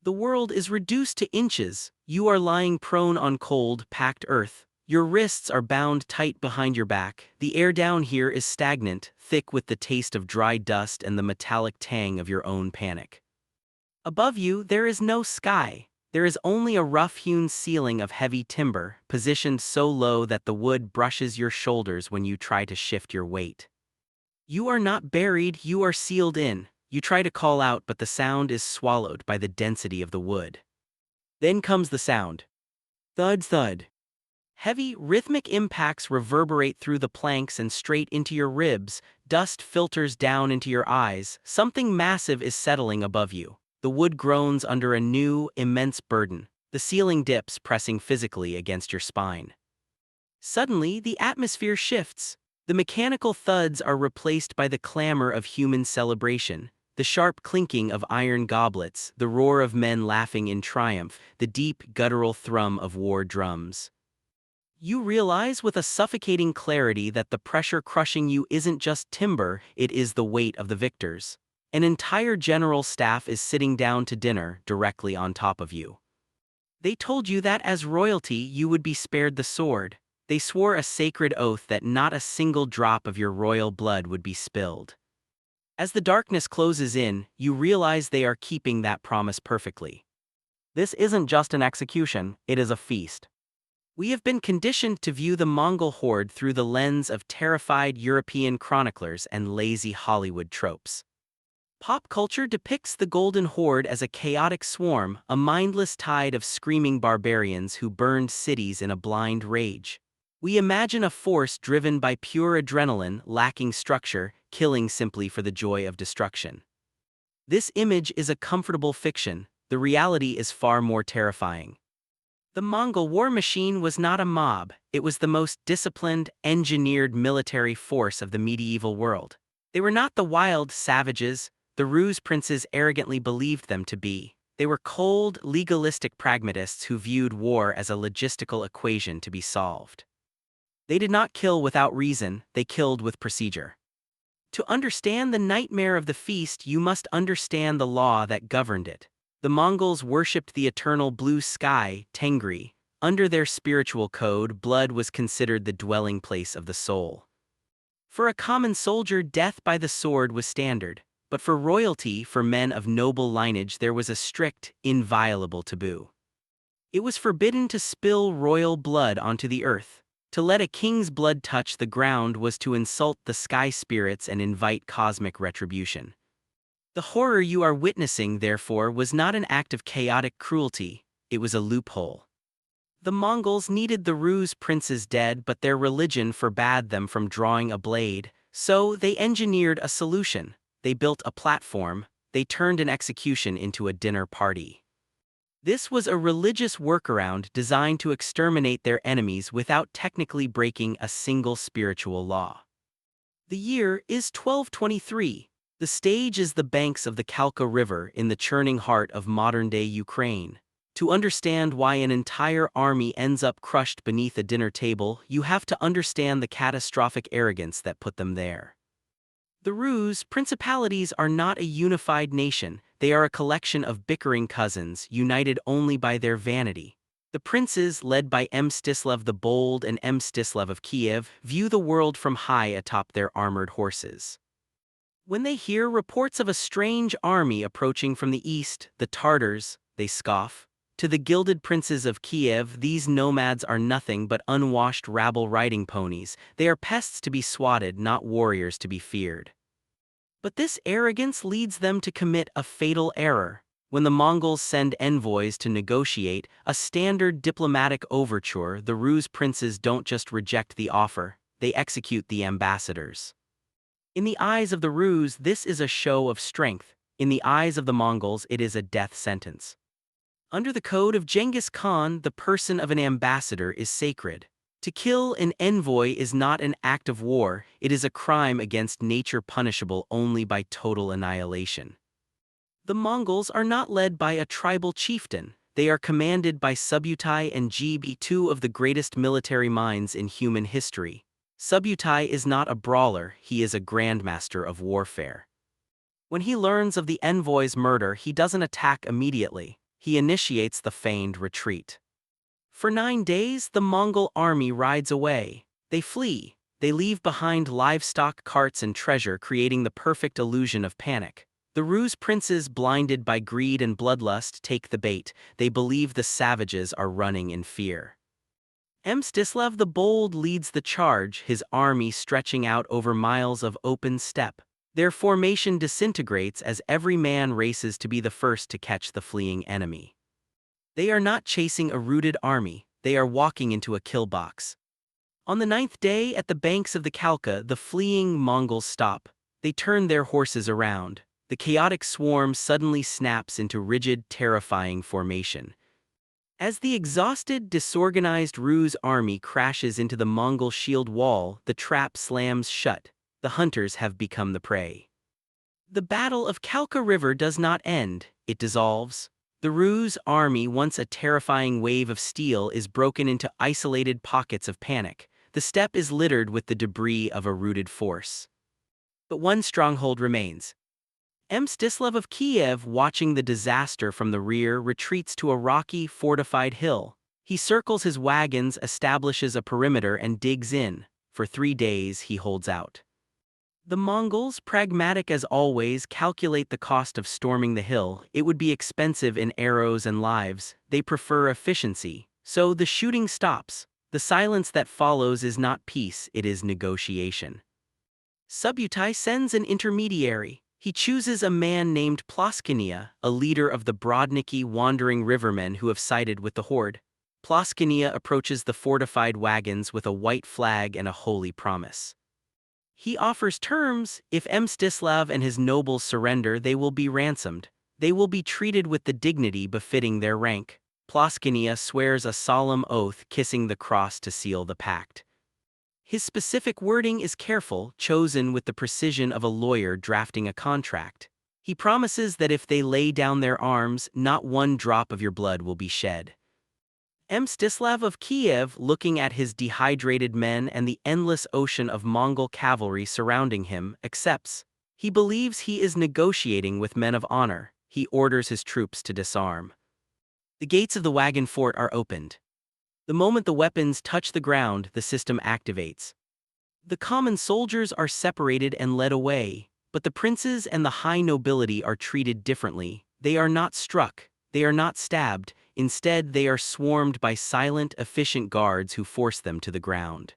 The world is reduced to inches. You are lying prone on cold, packed earth. Your wrists are bound tight behind your back. The air down here is stagnant, thick with the taste of dry dust and the metallic tang of your own panic. Above you, there is no sky. There is only a rough-hewn ceiling of heavy timber, positioned so low that the wood brushes your shoulders when you try to shift your weight. You are not buried, you are sealed in. You try to call out, but the sound is swallowed by the density of the wood. Then comes the sound. Thud thud. Heavy, rhythmic impacts reverberate through the planks and straight into your ribs. Dust filters down into your eyes. Something massive is settling above you. The wood groans under a new, immense burden. The ceiling dips, pressing physically against your spine. Suddenly, the atmosphere shifts. The mechanical thuds are replaced by the clamor of human celebration. The sharp clinking of iron goblets, the roar of men laughing in triumph, the deep, guttural thrum of war drums. You realize with a suffocating clarity that the pressure crushing you isn't just timber, it is the weight of the victors. An entire general staff is sitting down to dinner directly on top of you. They told you that as royalty you would be spared the sword. They swore a sacred oath that not a single drop of your royal blood would be spilled. As the darkness closes in, you realize they are keeping that promise perfectly. This isn't just an execution, it is a feast. We have been conditioned to view the Mongol horde through the lens of terrified European chroniclers and lazy Hollywood tropes. Pop culture depicts the Golden Horde as a chaotic swarm, a mindless tide of screaming barbarians who burned cities in a blind rage. We imagine a force driven by pure adrenaline, lacking structure, killing simply for the joy of destruction. This image is a comfortable fiction. The reality is far more terrifying. The Mongol war machine was not a mob, it was the most disciplined, engineered military force of the medieval world. They were not the wild savages the ruse princes arrogantly believed them to be. They were cold, legalistic pragmatists who viewed war as a logistical equation to be solved. They did not kill without reason, they killed with procedure. To understand the nightmare of the feast, you must understand the law that governed it. The Mongols worshipped the eternal blue sky, Tengri. Under their spiritual code, blood was considered the dwelling place of the soul. For a common soldier, death by the sword was standard. But for royalty, for men of noble lineage, there was a strict, inviolable taboo. It was forbidden to spill royal blood onto the earth. To let a king's blood touch the ground was to insult the sky spirits and invite cosmic retribution. The horror you are witnessing, therefore, was not an act of chaotic cruelty, it was a loophole. The Mongols needed the ruse princes dead, but their religion forbade them from drawing a blade, so they engineered a solution. They built a platform, they turned an execution into a dinner party. This was a religious workaround designed to exterminate their enemies without technically breaking a single spiritual law. The year is 1223. The stage is the banks of the Kalka River in the churning heart of modern-day Ukraine. To understand why an entire army ends up crushed beneath a dinner table, you have to understand the catastrophic arrogance that put them there. The Rus principalities are not a unified nation, they are a collection of bickering cousins, united only by their vanity. The princes, led by Mstislav the Bold and Mstislav of Kiev, view the world from high atop their armored horses. When they hear reports of a strange army approaching from the east, the Tartars, they scoff. To the gilded princes of Kiev, these nomads are nothing but unwashed rabble riding ponies. They are pests to be swatted, not warriors to be feared. But this arrogance leads them to commit a fatal error. When the Mongols send envoys to negotiate, a standard diplomatic overture, the Rus princes don't just reject the offer, they execute the ambassadors. In the eyes of the Rus, this is a show of strength. In the eyes of the Mongols, it is a death sentence. Under the code of Genghis Khan, the person of an ambassador is sacred. To kill an envoy is not an act of war, it is a crime against nature punishable only by total annihilation. The Mongols are not led by a tribal chieftain, they are commanded by Subutai and Jibi, two of the greatest military minds in human history. Subutai is not a brawler, he is a grandmaster of warfare. When he learns of the envoy's murder, he doesn't attack immediately. he initiates the feigned retreat. For 9 days, the Mongol army rides away. They flee. They leave behind livestock, carts, and treasure, creating the perfect illusion of panic. The Rus princes, blinded by greed and bloodlust, take the bait. They believe the savages are running in fear. Mstislav the Bold leads the charge, his army stretching out over miles of open steppe. Their formation disintegrates as every man races to be the first to catch the fleeing enemy. They are not chasing a routed army, they are walking into a kill box. On the 9th day, at the banks of the Kalka, the fleeing Mongols stop. They turn their horses around. The chaotic swarm suddenly snaps into rigid, terrifying formation. As the exhausted, disorganized Rus army crashes into the Mongol shield wall, the trap slams shut. The hunters have become the prey. The Battle of Kalka River does not end, it dissolves. The Rus army, once a terrifying wave of steel, is broken into isolated pockets of panic. The steppe is littered with the debris of a routed force. But one stronghold remains. Mstislav of Kiev, watching the disaster from the rear, retreats to a rocky, fortified hill. He circles his wagons, establishes a perimeter, and digs in. For 3 days he holds out. The Mongols, pragmatic as always, calculate the cost of storming the hill. It would be expensive in arrows and lives. They prefer efficiency. So the shooting stops. The silence that follows is not peace, it is negotiation. Subutai sends an intermediary. He chooses a man named Ploskania, a leader of the Brodniki wandering rivermen who have sided with the Horde. Ploskania approaches the fortified wagons with a white flag and a holy promise. He offers terms: if Mstislav and his nobles surrender, they will be ransomed. They will be treated with the dignity befitting their rank. Ploskania swears a solemn oath, kissing the cross to seal the pact. His specific wording is careful, chosen with the precision of a lawyer drafting a contract. He promises that if they lay down their arms, not one drop of your blood will be shed. Mstislav of Kiev, looking at his dehydrated men and the endless ocean of Mongol cavalry surrounding him, accepts. He believes he is negotiating with men of honor. He orders his troops to disarm. The gates of the wagon fort are opened. The moment the weapons touch the ground, the system activates. The common soldiers are separated and led away, but the princes and the high nobility are treated differently. They are not struck, they are not stabbed, instead they are swarmed by silent, efficient guards who force them to the ground.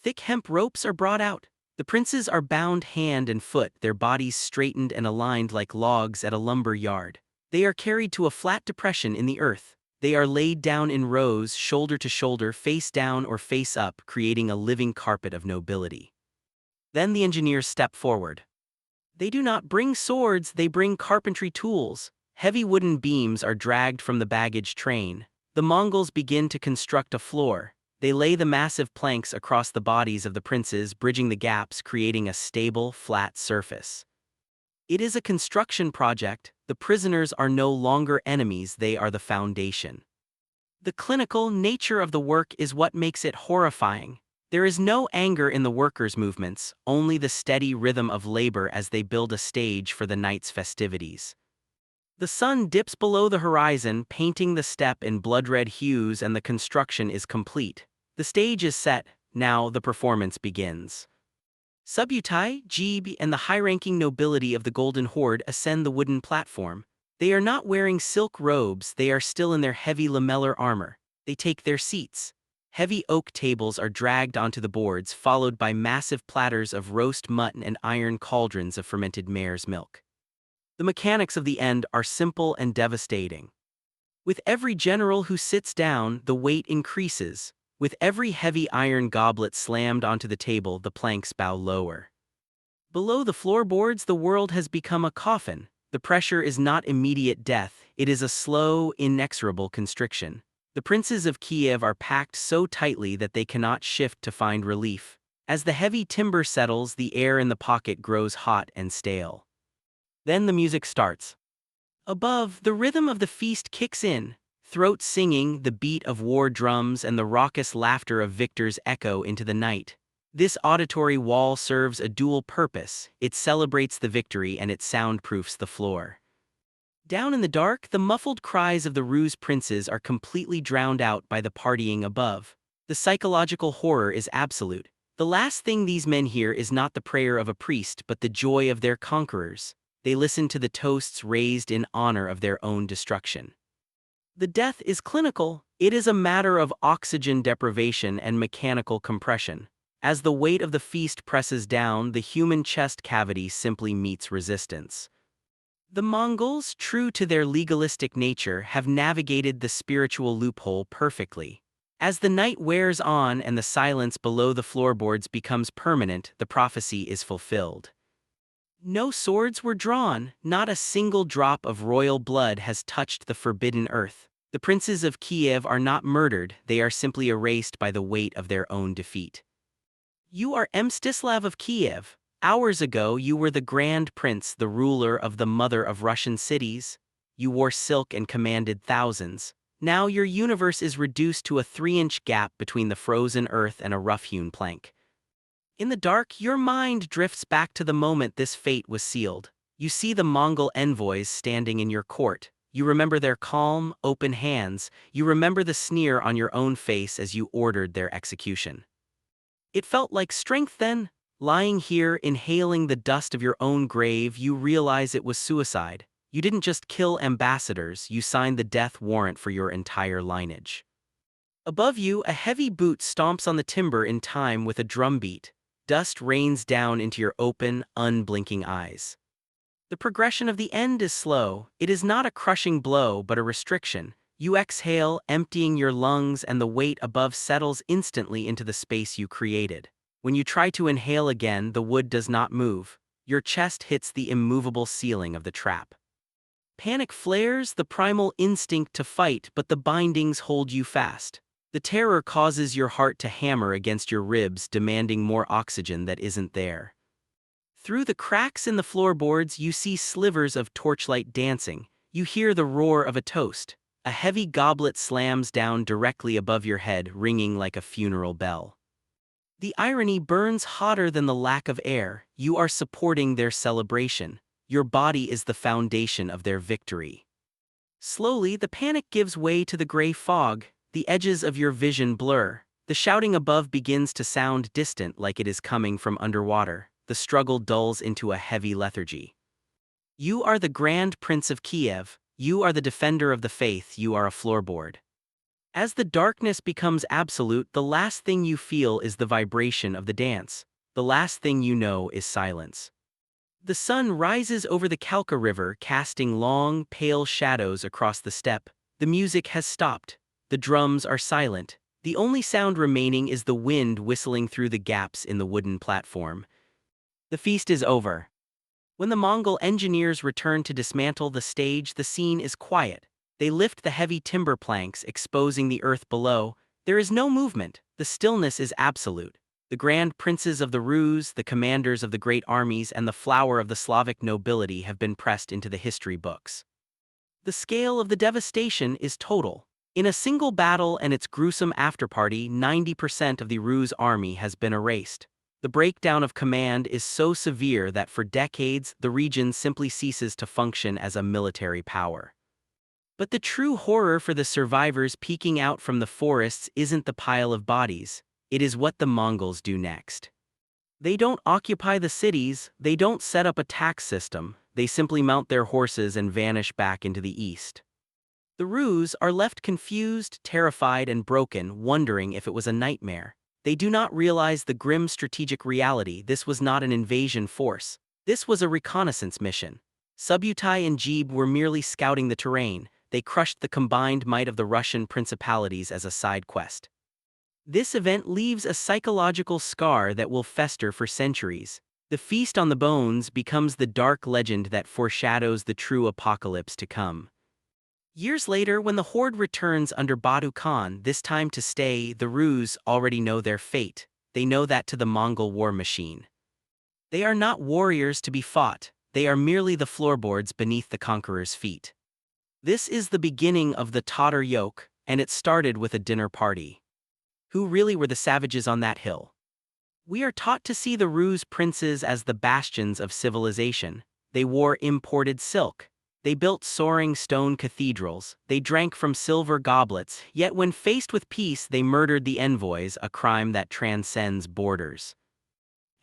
Thick hemp ropes are brought out. The princes are bound hand and foot, their bodies straightened and aligned like logs at a lumber yard. They are carried to a flat depression in the earth. They are laid down in rows, shoulder to shoulder, face down or face up, creating a living carpet of nobility. Then the engineers step forward. They do not bring swords, they bring carpentry tools. Heavy wooden beams are dragged from the baggage train. The Mongols begin to construct a floor. They lay the massive planks across the bodies of the princes, bridging the gaps, creating a stable, flat surface. It is a construction project. The prisoners are no longer enemies, they are the foundation. The clinical nature of the work is what makes it horrifying. There is no anger in the workers' movements, only the steady rhythm of labor as they build a stage for the night's festivities. The sun dips below the horizon, painting the steppe in blood-red hues, and the construction is complete. The stage is set, now the performance begins. Subutai, Jeeb, and the high-ranking nobility of the Golden Horde ascend the wooden platform. They are not wearing silk robes, they are still in their heavy lamellar armor. They take their seats. Heavy oak tables are dragged onto the boards, followed by massive platters of roast mutton and iron cauldrons of fermented mare's milk. The mechanics of the end are simple and devastating. With every general who sits down, the weight increases. With every heavy iron goblet slammed onto the table, the planks bow lower. Below the floorboards, the world has become a coffin. The pressure is not immediate death, it is a slow, inexorable constriction. The princes of Kiev are packed so tightly that they cannot shift to find relief. As the heavy timber settles, the air in the pocket grows hot and stale. Then the music starts. Above, the rhythm of the feast kicks in. Throats singing, the beat of war drums and the raucous laughter of victors echo into the night. This auditory wall serves a dual purpose. It celebrates the victory and it soundproofs the floor. Down in the dark, the muffled cries of the Ruse princes are completely drowned out by the partying above. The psychological horror is absolute. The last thing these men hear is not the prayer of a priest but the joy of their conquerors. They listen to the toasts raised in honor of their own destruction. The death is clinical. It is a matter of oxygen deprivation and mechanical compression. As the weight of the feast presses down, the human chest cavity simply meets resistance. The Mongols, true to their legalistic nature, have navigated the spiritual loophole perfectly. As the night wears on and the silence below the floorboards becomes permanent, the prophecy is fulfilled. No swords were drawn, not a single drop of royal blood has touched the forbidden earth. The princes of Kiev are not murdered, they are simply erased by the weight of their own defeat. You are Mstislav of Kiev. Hours ago you were the Grand Prince, the ruler of the mother of Russian cities. You wore silk and commanded thousands. Now your universe is reduced to a 3-inch gap between the frozen earth and a rough-hewn plank. In the dark, your mind drifts back to the moment this fate was sealed. You see the Mongol envoys standing in your court. You remember their calm, open hands. You remember the sneer on your own face as you ordered their execution. It felt like strength then. Lying here, inhaling the dust of your own grave, you realize it was suicide. You didn't just kill ambassadors, you signed the death warrant for your entire lineage. Above you, a heavy boot stomps on the timber in time with a drumbeat. Dust rains down into your open, unblinking eyes. The progression of the end is slow. It is not a crushing blow but a restriction. You exhale, emptying your lungs, and the weight above settles instantly into the space you created. When you try to inhale again, the wood does not move. Your chest hits the immovable ceiling of the trap. Panic flares, the primal instinct to fight, but the bindings hold you fast. The terror causes your heart to hammer against your ribs, demanding more oxygen that isn't there. Through the cracks in the floorboards, you see slivers of torchlight dancing. You hear the roar of a toast. A heavy goblet slams down directly above your head, ringing like a funeral bell. The irony burns hotter than the lack of air. You are supporting their celebration. Your body is the foundation of their victory. Slowly, the panic gives way to the gray fog. The edges of your vision blur. The shouting above begins to sound distant, like it is coming from underwater. The struggle dulls into a heavy lethargy. You are the Grand Prince of Kiev. You are the defender of the faith. You are a floorboard. As the darkness becomes absolute, the last thing you feel is the vibration of the dance. The last thing you know is silence. The sun rises over the Kalka River, casting long, pale shadows across the steppe. The music has stopped. The drums are silent. The only sound remaining is the wind whistling through the gaps in the wooden platform. The feast is over. When the Mongol engineers return to dismantle the stage, the scene is quiet. They lift the heavy timber planks, exposing the earth below. There is no movement. The stillness is absolute. The grand princes of the Rus, the commanders of the great armies, and the flower of the Slavic nobility have been pressed into the history books. The scale of the devastation is total. In a single battle and its gruesome afterparty, 90% of the Rus' army has been erased. The breakdown of command is so severe that for decades, the region simply ceases to function as a military power. But the true horror for the survivors peeking out from the forests isn't the pile of bodies, it is what the Mongols do next. They don't occupy the cities, they don't set up a tax system, they simply mount their horses and vanish back into the east. The Rus are left confused, terrified, and broken, wondering if it was a nightmare. They do not realize the grim strategic reality. This was not an invasion force. This was a reconnaissance mission. Subutai and Jeeb were merely scouting the terrain. They crushed the combined might of the Russian principalities as a side quest. This event leaves a psychological scar that will fester for centuries. The feast on the bones becomes the dark legend that foreshadows the true apocalypse to come. Years later, when the Horde returns under Batu Khan, this time to stay, the Rus already know their fate. They know that to the Mongol war machine. They are not warriors to be fought, they are merely the floorboards beneath the conqueror's feet. This is the beginning of the Tatar yoke, and it started with a dinner party. Who really were the savages on that hill? We are taught to see the Rus princes as the bastions of civilization. They wore imported silk. They built soaring stone cathedrals, they drank from silver goblets, yet when faced with peace they murdered the envoys, a crime that transcends borders.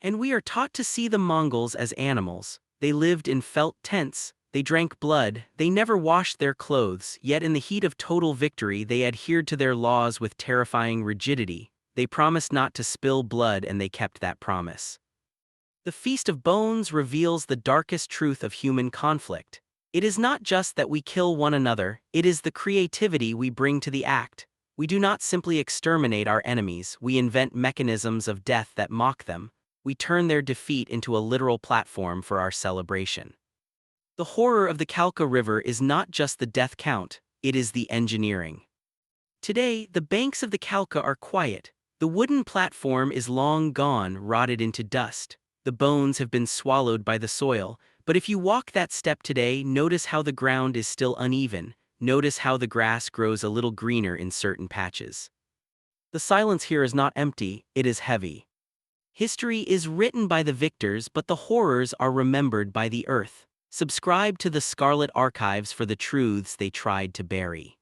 And we are taught to see the Mongols as animals. They lived in felt tents, they drank blood, they never washed their clothes, yet in the heat of total victory they adhered to their laws with terrifying rigidity. They promised not to spill blood and they kept that promise. The Feast of Bones reveals the darkest truth of human conflict. It is not just that we kill one another, it is the creativity we bring to the act. We do not simply exterminate our enemies, we invent mechanisms of death that mock them. We turn their defeat into a literal platform for our celebration. The horror of the Kalka River is not just the death count, it is the engineering. Today, the banks of the Kalka are quiet. The wooden platform is long gone, rotted into dust. The bones have been swallowed by the soil, but if you walk that step today, notice how the ground is still uneven. Notice how the grass grows a little greener in certain patches. The silence here is not empty, it is heavy. History is written by the victors, but the horrors are remembered by the earth. Subscribe to the Scarlet Archives for the truths they tried to bury.